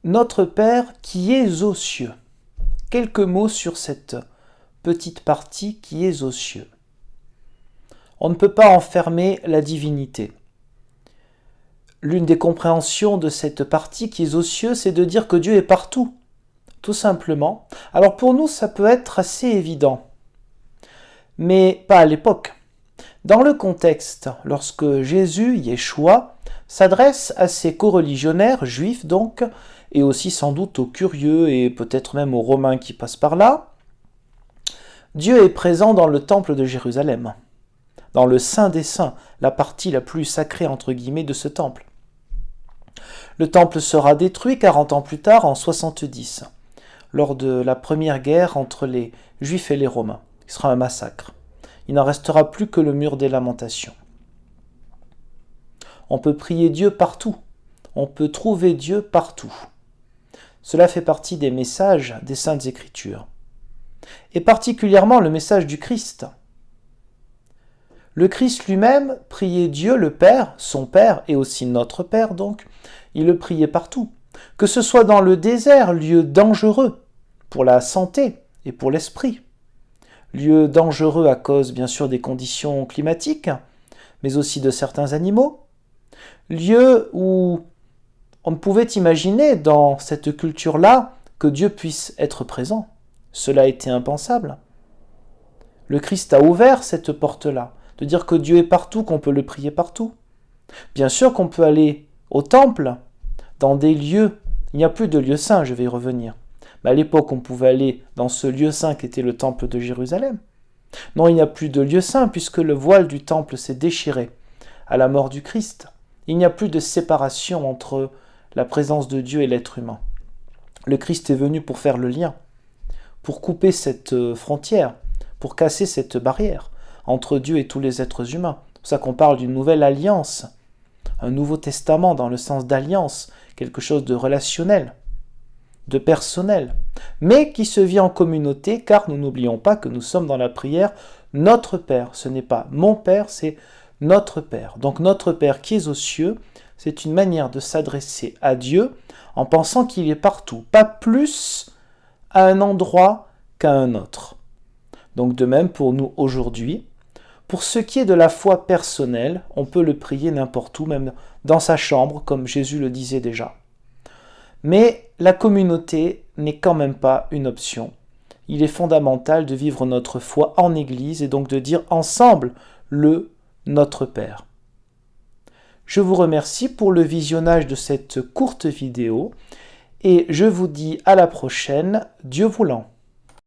Notre Père qui es aux cieux. Quelques mots sur cette petite partie qui est aux cieux. On ne peut pas enfermer la divinité. L'une des compréhensions de cette partie qui est aux cieux, c'est de dire que Dieu est partout, tout simplement. Alors pour nous, ça peut être assez évident, mais pas à l'époque. Dans le contexte, lorsque Jésus, Yeshua, s'adresse à ses coreligionnaires, juifs donc, et aussi sans doute aux curieux et peut-être même aux Romains qui passent par là, Dieu est présent dans le temple de Jérusalem, dans le Saint des Saints, la partie la plus sacrée entre guillemets de ce temple. Le temple sera détruit 40 ans plus tard, en 70, lors de la première guerre entre les Juifs et les Romains. Ce sera un massacre. Il n'en restera plus que le mur des lamentations. On peut prier Dieu partout. On peut trouver Dieu partout. Cela fait partie des messages des Saintes Écritures. Et particulièrement le message du Christ. Le Christ lui-même priait Dieu le Père, son Père, et aussi notre Père donc, il le priait partout. Que ce soit dans le désert, lieu dangereux pour la santé et pour l'esprit. Lieu dangereux à cause bien sûr des conditions climatiques, mais aussi de certains animaux. Lieu où on ne pouvait imaginer dans cette culture-là que Dieu puisse être présent. Cela était impensable. Le Christ a ouvert cette porte-là, de dire que Dieu est partout, qu'on peut le prier partout. Bien sûr qu'on peut aller au temple, dans des lieux, il n'y a plus de lieu saint, je vais y revenir. Mais à l'époque, on pouvait aller dans ce lieu saint qui était le temple de Jérusalem. Non, il n'y a plus de lieu saint puisque le voile du temple s'est déchiré à la mort du Christ. Il n'y a plus de séparation entre la présence de Dieu et l'être humain. Le Christ est venu pour faire le lien, pour couper cette frontière, pour casser cette barrière entre Dieu et tous les êtres humains. C'est pour ça qu'on parle d'une nouvelle alliance, un nouveau testament dans le sens d'alliance, quelque chose de relationnel, de personnel, mais qui se vit en communauté, car nous n'oublions pas que nous sommes dans la prière notre Père. Ce n'est pas mon Père, c'est notre Père. Donc notre Père qui est aux cieux, c'est une manière de s'adresser à Dieu en pensant qu'il est partout, pas plus à un endroit qu'à un autre. Donc de même pour nous aujourd'hui, pour ce qui est de la foi personnelle, on peut le prier n'importe où, même dans sa chambre, comme Jésus le disait déjà. Mais la communauté n'est quand même pas une option. Il est fondamental de vivre notre foi en Église et donc de dire ensemble le Notre Père. Je vous remercie pour le visionnage de cette courte vidéo et je vous dis à la prochaine, Dieu voulant.